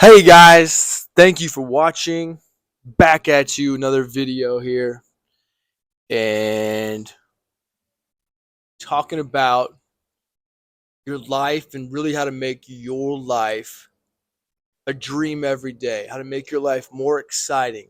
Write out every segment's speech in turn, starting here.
Hey guys, thank you for watching. Back at you, another video here, and talking about your life and really how to make your life a dream every day, how to make your life more exciting,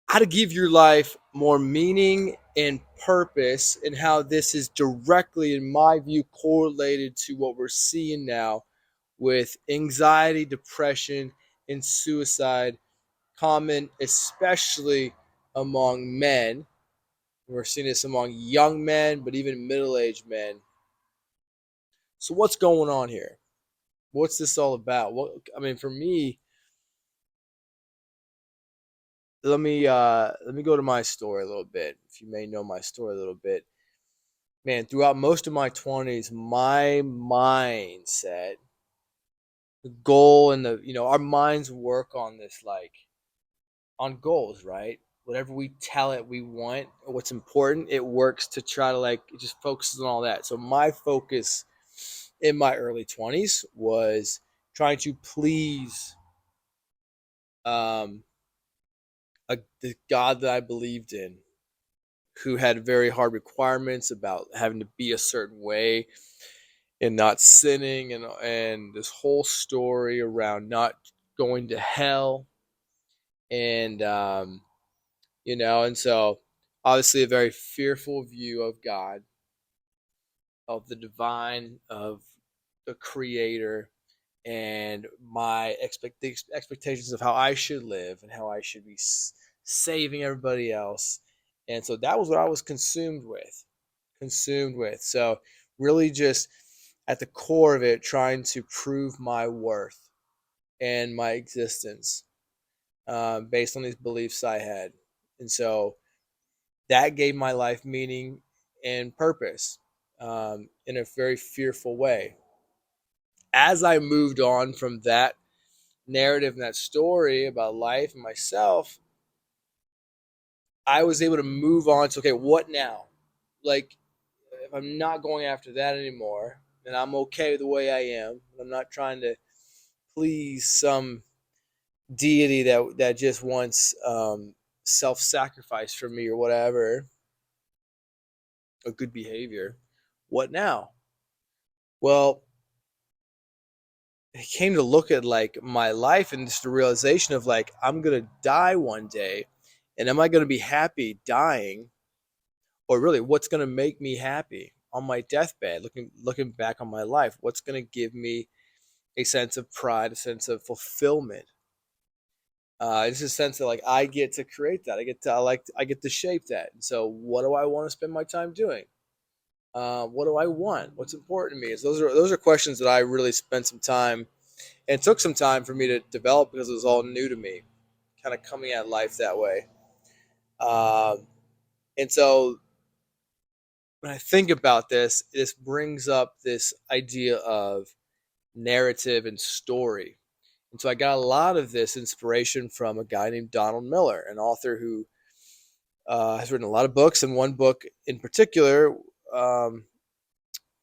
how to give your life more meaning and purpose, and how this is directly, in my view, correlated to what we're seeing now with anxiety, depression, and suicide common, especially among men. We're seeing this among young men, but even middle-aged men. So what's going on here? What's this all about? For me, let me go to my story a little bit. If you may know my story a little bit, man, throughout most of my 20s, my mindset, the goal, and our minds work on this, like, on goals, right? Whatever we tell it we want, what's important, it works to try to, like, it just focuses on all that. So my focus in my early 20s was trying to please um, the God that I believed in, who had very hard requirements about having to be a certain way and not sinning, and this whole story around not going to hell, and and so obviously a very fearful view of God, of the divine, of the creator, and my expectations of how I should live and how I should be saving everybody else. And so that was what I was consumed with. So really just at the core of it, trying to prove my worth and my existence, based on these beliefs I had. And so that gave my life meaning and purpose, in a very fearful way. As I moved on from that narrative and that story about life and myself, I was able to move on to, okay, what now? Like, if I'm not going after that anymore, then I'm okay the way I am. I'm not trying to please some deity that just wants self-sacrifice from me or whatever, or good behavior. What now? Well, I came to look at, like, my life, and just the realization of, like, I'm gonna die one day, and am I gonna be happy dying, or really, what's gonna make me happy on my deathbed, looking back on my life? What's gonna give me a sense of pride, a sense of fulfillment? It's a sense that, like, I get to create that. I get to shape that. And so, what do I want to spend my time doing? What do I want? What's important to me? Is those are questions that I really spent some time, and it took some time for me to develop, because it was all new to me, kind of coming at life that way. Um, and so when I think about this brings up this idea of narrative and story. And so I got a lot of this inspiration from a guy named Donald Miller, an author who has written a lot of books, and one book in particular, um,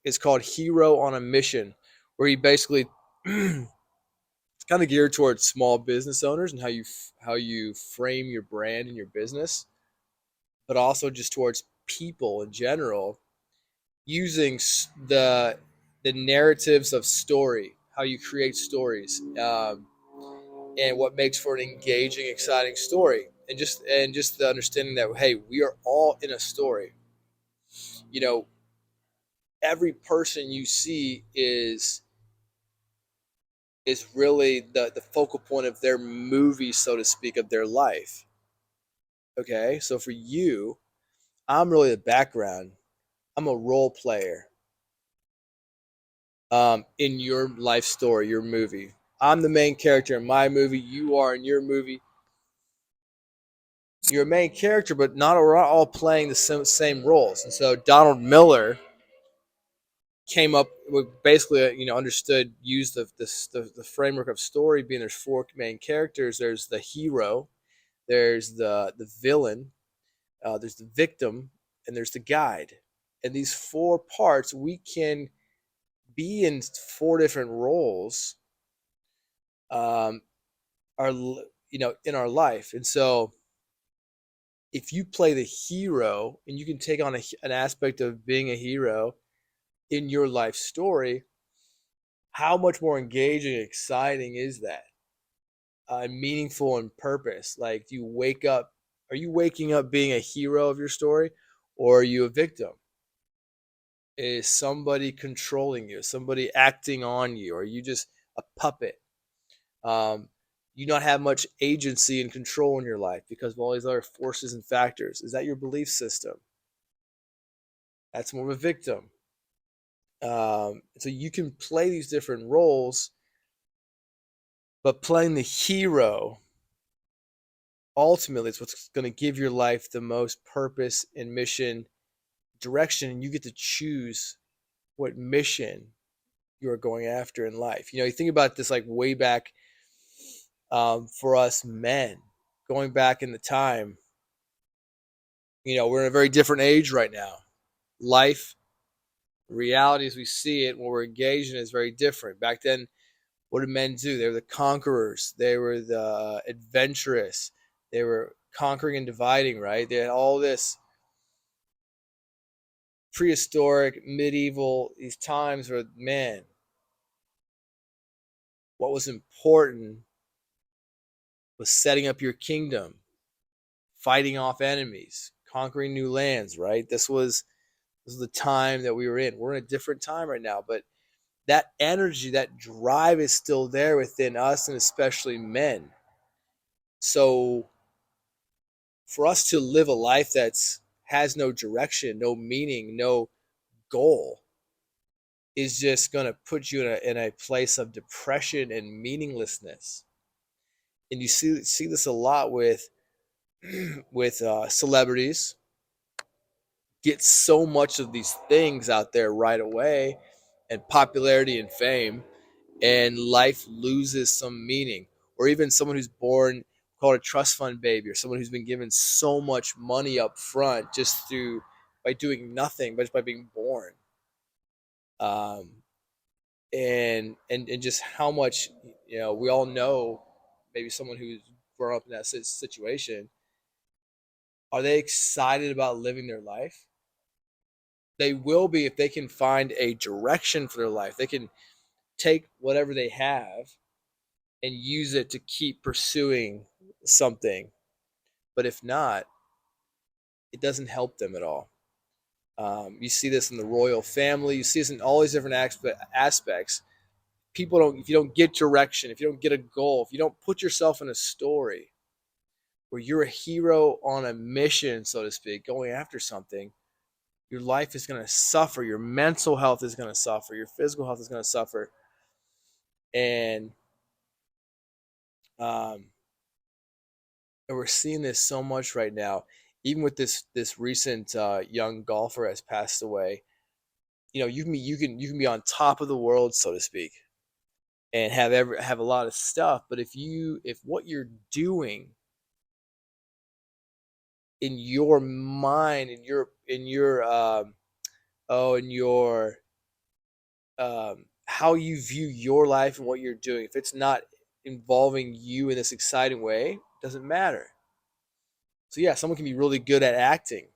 is called Hero on a Mission, where he basically it's kind of geared towards small business owners and how you frame your brand and your business, but also just towards people in general, using the narratives of story, how you create stories, and what makes for an engaging, exciting story, and just the understanding that, hey, we are all in a story. You know, every person you see is really the focal point of their movie, so to speak, of their life. Okay, so for you, I'm really the background. I'm a role player, in your life story, your movie. I'm the main character in my movie. You are in your movie. You're a main character, but not we're not all playing the same roles. And so Donald Miller came up with, basically, understood, used the framework of story being, there's four main characters. There's the hero, there's the villain, there's the victim, and there's the guide. And these four parts, we can be in four different roles um, our in our life. And so if you play the hero and you can take on an aspect of being a hero in your life story, how much more engaging, exciting is that? Meaningful and purpose. Like, do you wake up? Are you waking up being a hero of your story, or are you a victim? Is somebody controlling you? Somebody acting on you? Or are you just a puppet? Um, you not have much agency and control in your life because of all these other forces and factors. Is that your belief system? That's more of a victim. So you can play these different roles, but playing the hero ultimately is what's going to give your life the most purpose and mission direction. And you get to choose what mission you are going after in life. You think about this like way back, for us men, going back in the time. We're in a very different age right now. Life, reality as we see it, when we're engaged in, is very different. Back then, what did men do? They were the conquerors. They were the adventurous. They were conquering and dividing, right? They had all this prehistoric, medieval, these times where, man, what was important was setting up your kingdom, fighting off enemies, conquering new lands, right? This was the time that we were in. We're in a different time right now, but that energy, that drive is still there within us, and especially men. So for us to live a life that's has no direction, no meaning, no goal, is just going to put you in a place of depression and meaninglessness. And you see this a lot with celebrities. Get so much of these things out there right away, and popularity and fame, and life loses some meaning. Or even someone who's born, called a trust fund baby, or someone who's been given so much money up front just through by doing nothing, but just by being born. Um, and just how much, we all know, maybe someone who's grown up in that situation. Are they excited about living their life? They will be if they can find a direction for their life. They can take whatever they have and use it to keep pursuing something. But if not, it doesn't help them at all. You see this in the royal family. You see this in all these different aspects. People don't. If you don't get direction, if you don't get a goal, if you don't put yourself in a story where you're a hero on a mission, so to speak, going after something, your life is going to suffer. Your mental health is going to suffer. Your physical health is going to suffer. And um, and we're seeing this so much right now. Even with this recent young golfer has passed away. You can be on top of the world, so to speak, and have a lot of stuff. But if what you're doing in your mind, in your how you view your life and what you're doing, if it's not involving you in this exciting way, it doesn't matter. So yeah, someone can be really good at acting,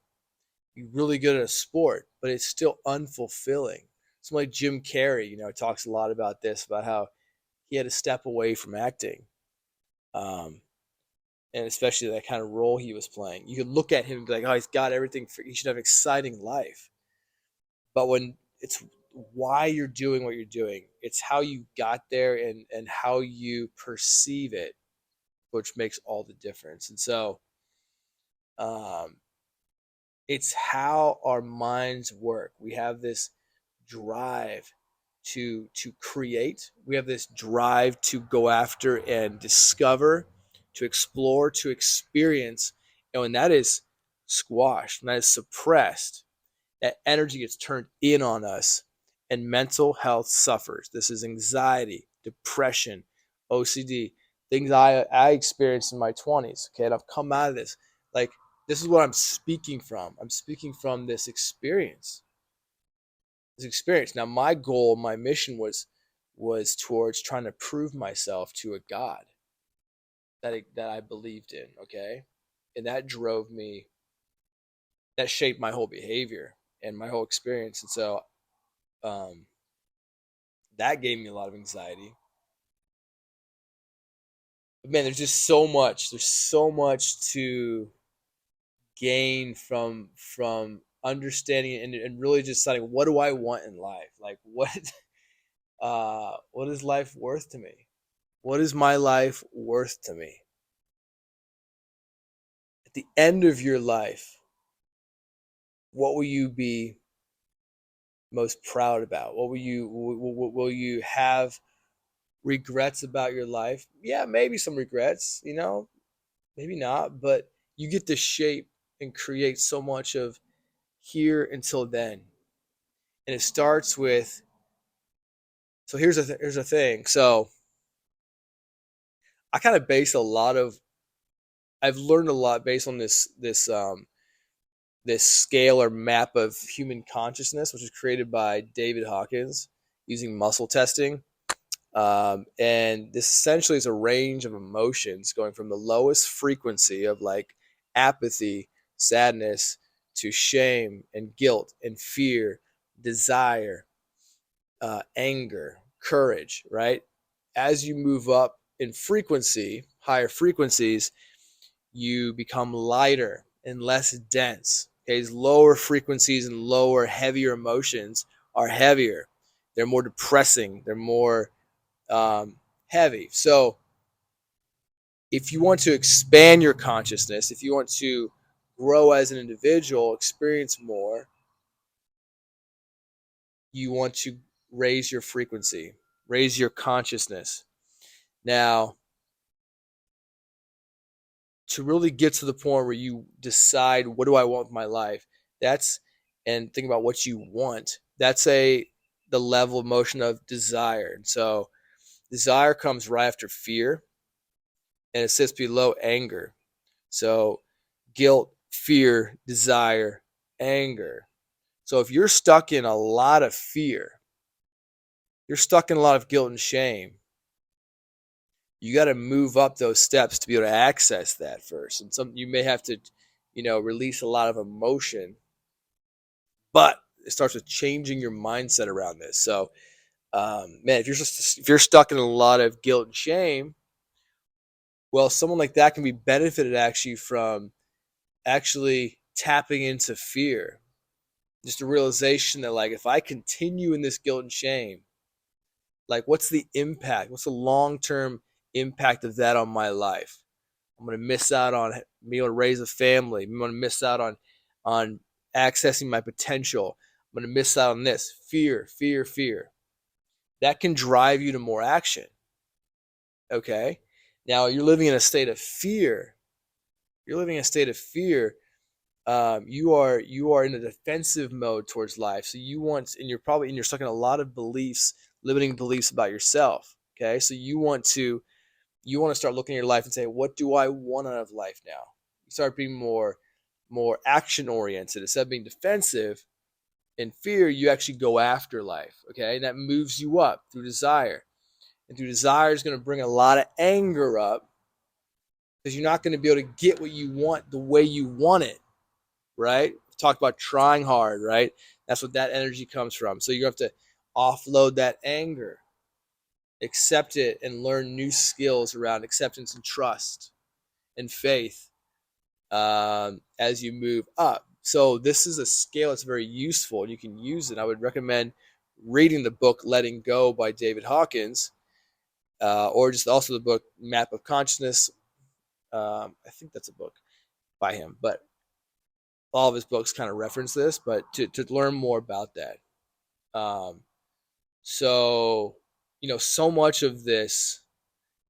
be really good at a sport, but it's still unfulfilling. Someone like Jim Carrey, talks a lot about this, about how he had to step away from acting, um, and especially that kind of role he was playing. You could look at him and be like, "Oh, he's got everything. He should have an exciting life." But when it's why you're doing what you're doing, it's how you got there, and how you perceive it, which makes all the difference. And so, um, it's how our minds work. We have this drive to create. We have this drive to go after and discover, to explore, to experience. And when that is squashed, when that is suppressed, that energy gets turned in on us, and mental health suffers. This is anxiety, depression, OCD, things I experienced in my 20s. Okay, and I've come out of this. Like, this is what I'm speaking from. I'm speaking from this experience. Now, my goal, my mission was towards trying to prove myself to a God that I believed in, okay? And that drove me, that shaped my whole behavior and my whole experience. And so um, that gave me a lot of anxiety. But man, there's just so much. There's so much to gain from understanding and really just deciding what do I want in life? Like what is life worth to me? What is my life worth to me? At the end of your life, what will you be most proud about? What will you have regrets about your life? Yeah, maybe some regrets, maybe not, but you get to shape and create so much of here until then. And it starts with, so here's a thing. So I kind of base a lot of, I've learned a lot based on this scale or map of human consciousness, which was created by David Hawkins using muscle testing. And this essentially is a range of emotions going from the lowest frequency of like apathy, sadness, to shame and guilt and fear, desire, anger, courage, right? As you move up in frequency, higher frequencies, you become lighter and less dense. Okay, these lower frequencies and lower, heavier emotions are heavier. They're more depressing. They're more heavy. So, if you want to expand your consciousness, if you want to grow as an individual, experience more, you want to raise your frequency, raise your consciousness. Now, to really get to the point where you decide what do I want with my life, that's and think about what you want. That's the level of emotion of desire. And so desire comes right after fear and it sits below anger. So guilt, fear, desire, anger. So if you're stuck in a lot of fear, you're stuck in a lot of guilt and shame, you got to move up those steps to be able to access that first. And some you may have to, release a lot of emotion, but it starts with changing your mindset around this. So, man, if you're stuck in a lot of guilt and shame, well, someone like that can be benefited actually from actually tapping into fear. Just a realization that like if I continue in this guilt and shame, like what's the impact? What's the long-term impact of that on my life? I'm going to miss out on being able to raise a family. I'm going to miss out on accessing my potential. I'm going to miss out on this. Fear, fear, fear. That can drive you to more action. Okay? Now you're living in a state of fear. You're living in a state of fear. You are in a defensive mode towards life. So you're stuck in a lot of beliefs, limiting beliefs about yourself. Okay? So you want to start looking at your life and say, what do I want out of life now? You start being more action oriented instead of being defensive and fear. You actually go after life. Okay, and that moves you up through desire, and through desire is going to bring a lot of anger up because you're not going to be able to get what you want the way you want it. Right? Talk about trying hard. Right? That's what that energy comes from. So you have to offload that anger, accept it, and learn new skills around acceptance and trust and faith as you move up. So this is a scale that's very useful and you can use it. I would recommend reading the book Letting Go by David Hawkins, or just also the book Map of Consciousness. I think that's a book by him, but all of his books kind of reference this, but to learn more about that. So, so much of this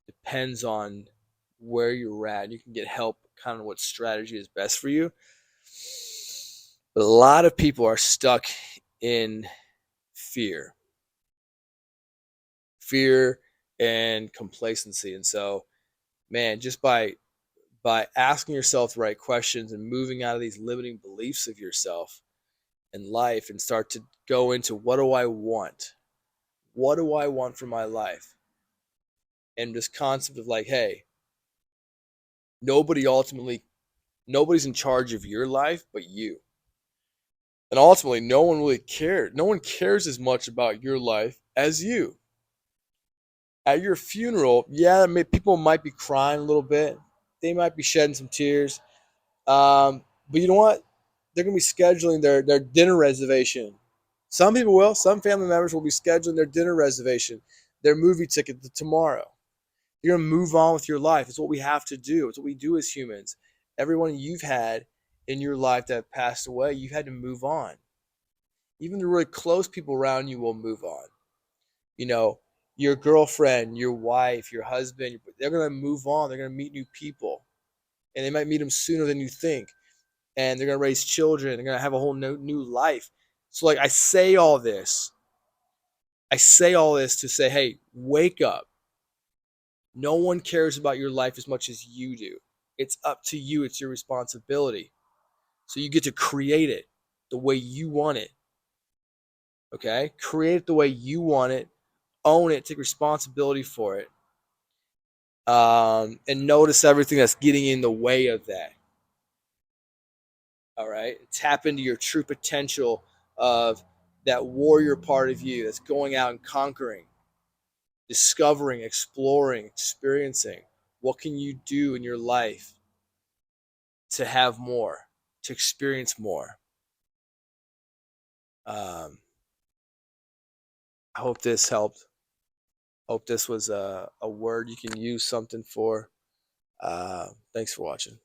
depends on where you're at. You can get help kind of what strategy is best for you. But a lot of people are stuck in fear and complacency. And so, man, just by asking yourself the right questions and moving out of these limiting beliefs of yourself and life and start to go into what do I want? What do I want for my life? And this concept of like, hey, nobody ultimately, nobody's in charge of your life but you. And ultimately, no one really cares. No one cares as much about your life as you. At your funeral, yeah, people might be crying a little bit. They might be shedding some tears. But you know what? They're going to be scheduling their dinner reservation. Some people will. Some family members will be scheduling their dinner reservation, their movie ticket to tomorrow. You're going to move on with your life. It's what we have to do. It's what we do as humans. Everyone you've had in your life that passed away, you've had to move on. Even the really close people around you will move on. You know, your girlfriend, your wife, your husband, they're going to move on. They're going to meet new people. And they might meet them sooner than you think. And they're going to raise children. They're going to have a whole new life. So, like, I say all this. I say all this to say, hey, wake up. No one cares about your life as much as you do. It's up to you. It's your responsibility. So you get to create it the way you want it. Okay? Create it the way you want it. Own it. Take responsibility for it. And notice everything that's getting in the way of that. All right? Tap into your true potential of that warrior part of you that's going out and conquering, discovering, exploring, experiencing. What can you do in your life to have more, to experience more? I hope this helped. Hope this was a word you can use something for. Thanks for watching.